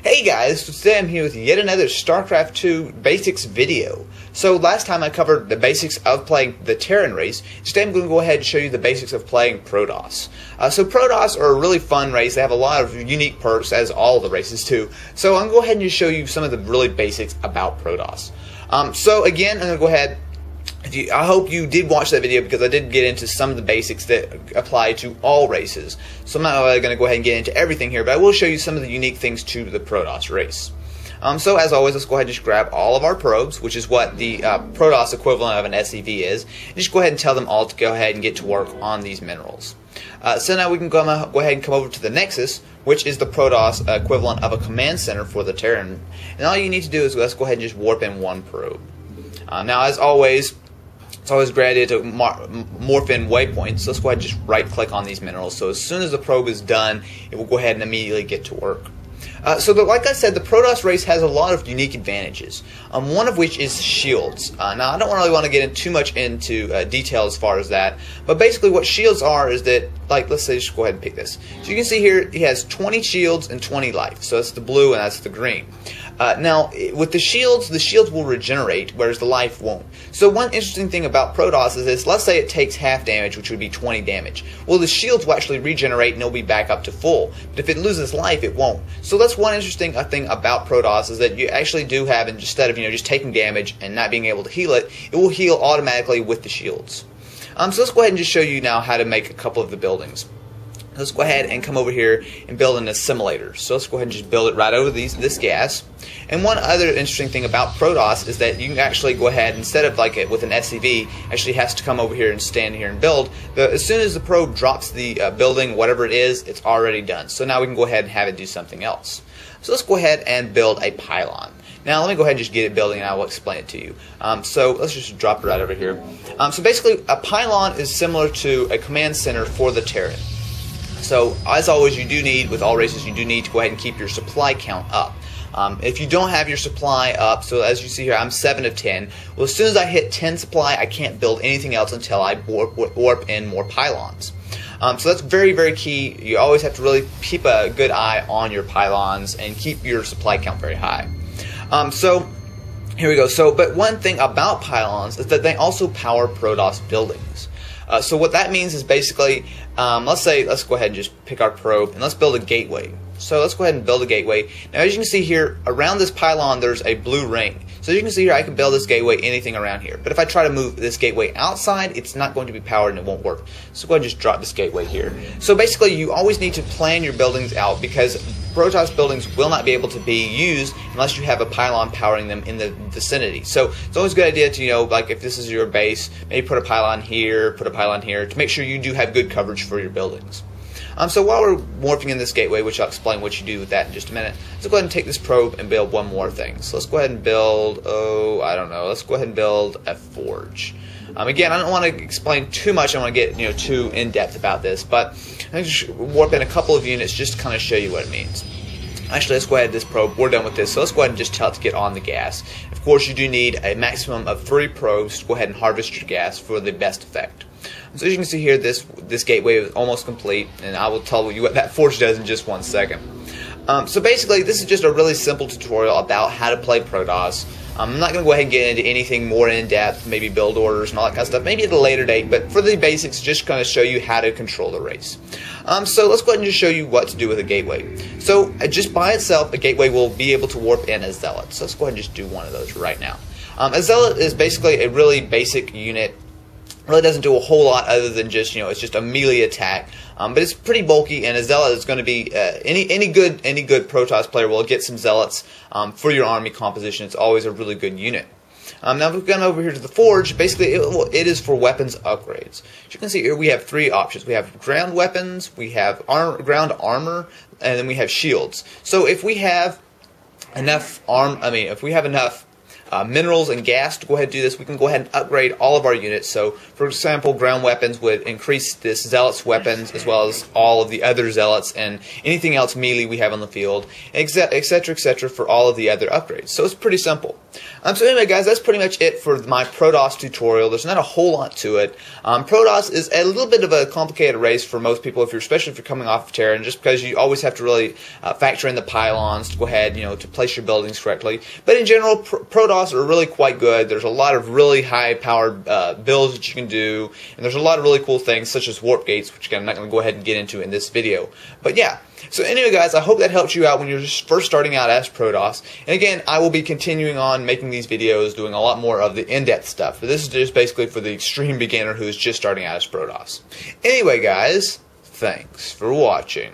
Hey guys, so today I'm here with yet another Starcraft 2 basics video. So last time I covered the basics of playing the Terran race. Today I'm going to go ahead and show you the basics of playing Protoss. So Protoss are a really fun race. They have a lot of unique perks, as all the races do. So I'm going to go ahead and just show you some of the really basics about Protoss. So again, I'm going to go ahead. I hope you did watch that video because I did get into some of the basics that apply to all races. So I'm not really going to go ahead and get into everything here, but I will show you some of the unique things to the Protoss race. So as always, let's go ahead and just grab all of our probes, which is what the Protoss equivalent of an SEV is, and just go ahead and tell them all to go ahead and get to work on these minerals. So now we can go ahead and come over to the Nexus, which is the Protoss equivalent of a command center for the Terran. And all you need to do is let's go ahead and just warp in one probe. Now, as always, it's always a great idea to morph in waypoints. So let's go ahead and just right-click on these minerals. So as soon as the probe is done, it will go ahead and immediately get to work. Like I said, the Protoss race has a lot of unique advantages. One of which is shields. Now, I don't really want to get too much into detail as far as that, but basically what shields are is that, like, let's say, just go ahead and pick this. So you can see here, he has 20 shields and 20 life. So that's the blue and that's the green. Now, with the shields will regenerate, whereas the life won't. So one interesting thing about Protoss is this: let's say it takes half damage, which would be 20 damage. Well, the shields will actually regenerate and it'll be back up to full. But if it loses life, it won't. So that's one interesting thing about Protoss, is that you actually do have, instead of just taking damage and not being able to heal it, it will heal automatically with the shields. So let's go ahead and just show you now how to make a couple of the buildings. Let's go ahead and come over here and build an assimilator. So let's go ahead and just build it right over this gas. And one other interesting thing about Protoss is that you can actually go ahead, instead of like it with an SCV, actually has to come over here and stand here and build. As soon as the probe drops the building, whatever it is, it's already done. So now we can go ahead and have it do something else. So let's go ahead and build a pylon. Now let me go ahead and just get it building and I will explain it to you. So let's just drop it right over here. So basically a pylon is similar to a command center for the Terran. So, as always, you do need, with all races, you do need to go ahead and keep your supply count up. If you don't have your supply up, so as you see here, I'm 7 of 10. Well, as soon as I hit 10 supply, I can't build anything else until I warp in more pylons. So that's very, very key. You always have to really keep a good eye on your pylons and keep your supply count very high. So, here we go. But one thing about pylons is that they also power Protoss buildings. So what that means is basically, let's go ahead and just pick our probe and let's build a gateway. So let's go ahead and build a gateway. Now, as you can see here, around this pylon there's a blue ring. So as you can see here, I can build this gateway anything around here. But if I try to move this gateway outside, it's not going to be powered and it won't work. So go ahead and just drop this gateway here. So basically, you always need to plan your buildings out, because Protoss buildings will not be able to be used unless you have a pylon powering them in the vicinity. So it's always a good idea to, like if this is your base, maybe put a pylon here, to make sure you do have good coverage for your buildings. So while we're morphing in this gateway, which I'll explain what you do with that in just a minute, let's go ahead and take this probe and build one more thing. So let's go ahead and build, let's go ahead and build a forge. Again, I don't want to explain too much. I don't want to get too in-depth about this, but I'm just warp in a couple of units just to kind of show you what it means. Actually, let's go ahead and this probe. We're done with this, so let's go ahead and just tell it to get on the gas. Of course, you do need a maximum of 3 probes to go ahead and harvest your gas for the best effect. So as you can see here, this gateway is almost complete, and I will tell you what that forge does in just one second. So basically, this is just a really simple tutorial about how to play Protoss. I'm not going to go ahead and get into anything more in-depth, maybe build orders and all that kind of stuff, maybe at a later date, but for the basics, just kind of show you how to control the race. So let's go ahead and just show you what to do with a gateway. So just by itself, a gateway will be able to warp in a zealot. So let's go ahead and just do one of those right now. A zealot is basically a really basic unit. Really doesn't do a whole lot other than just, it's just a melee attack. But it's pretty bulky, and a zealot is going to be any good Protoss player will get some zealots for your army composition. It's always a really good unit. Now, if we've gone over here to the forge, basically it is for weapons upgrades. As you can see here, we have 3 options. We have ground weapons, we have ground armor, and then we have shields. So if we have enough minerals and gas to go ahead and do this, we can go ahead and upgrade all of our units. So, for example, ground weapons would increase this zealot's weapons as well as all of the other zealots and anything else melee we have on the field, etc., etc., for all of the other upgrades. So it's pretty simple. So anyway, guys, that's pretty much it for my Protoss tutorial. There's not a whole lot to it. Protoss is a little bit of a complicated race for most people, especially if you're coming off of Terran, just because you always have to really factor in the pylons to go ahead, to place your buildings correctly. But in general, Protoss are really quite good. There's a lot of really high-powered builds that you can do, and there's a lot of really cool things, such as warp gates, which I'm not going to go ahead and get into in this video. But yeah. So anyway, guys, I hope that helped you out when you're just first starting out as Protoss. And again, I will be continuing on making these videos, doing a lot more of the in-depth stuff. But this is just basically for the extreme beginner who's just starting out as Protoss. Anyway, guys, thanks for watching.